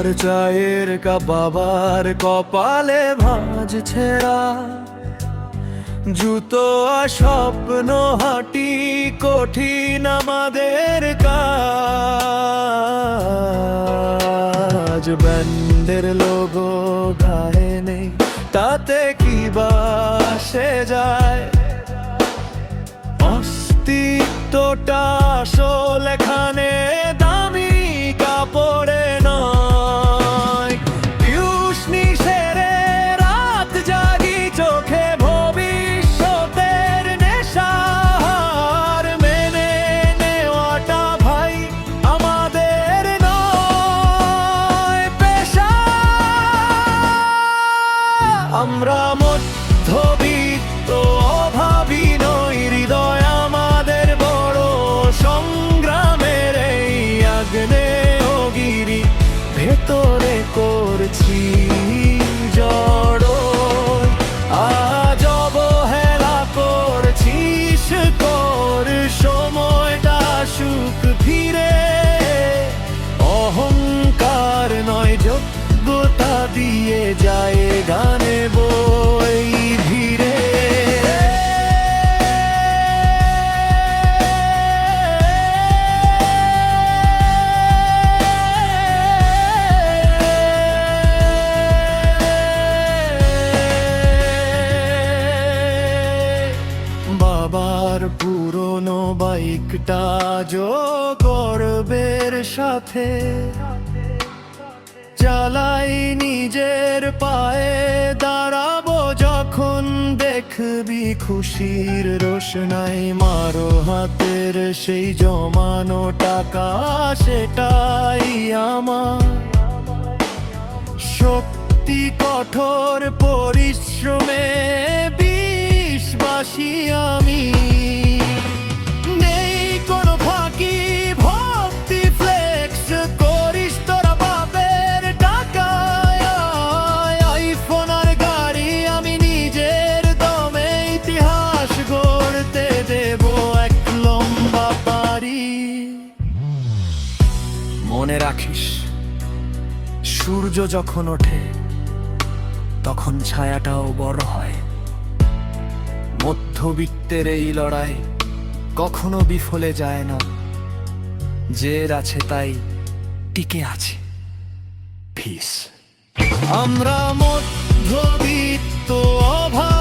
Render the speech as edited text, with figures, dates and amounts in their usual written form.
আমার চায়ের কাপ বাবার কপালে ভাঁজ ছেঁড়া, জুতো আর স্বপ্ন হাঁটি কঠিন আমাদের কাজ। ব্যান্ডের লোগো গায়ে নেই, তাতে কি বাসে যায়? অস্তিত্বটা আসল এখানে দামি কাপড়ে নয়। টিউশনি সেরে রাত জাগি চোখে ভবিষ্যতের নেশার, মেনে নেওয়াটা ভাই আমাদের নয় পেশা। আমরা মধ্যবিত্ত অভাবী নই, হৃদয় আমাদের বড় সংগ্রামের এই আগ্নেয়গিরি ভেতরে করছি জড়। আজ অবহেলা করছিস তোর সময়টা সুখ ফিরে। অহংকার নয় যোগ্যতা দিয়ে যায় গানে বই ধীরে। বাবার পুরনো বাইকটা গর্বের সাথে চালাই, নিজের পায়ে দাঁড়াবো যখন দেখবি খুশির রোশনাই। মারো হাতের সেই জমানো টাকা, সেটাই আমার শক্তি। কঠোর পরিশ্রমে বিশ্বাসী আমি, নেই কোনো ফাঁকি ভক্তি ফ্লেক্স করিস তোরা বাপের টাকায়। আইফোন আর গাড়ি আমি নিজের দমে ইতিহাস গড়তে দেব এক লম্বা পারি। মনে রাখিস, সূর্য যখন ওঠে তখন ছায়াটাও বড় হয়। মধ্যবিত্তের এই লড়াই কখনো বিফলে যায় না, জের আছে তাই টিকে আছে। পিস। আমরা মধ্যবিত্ত অভাব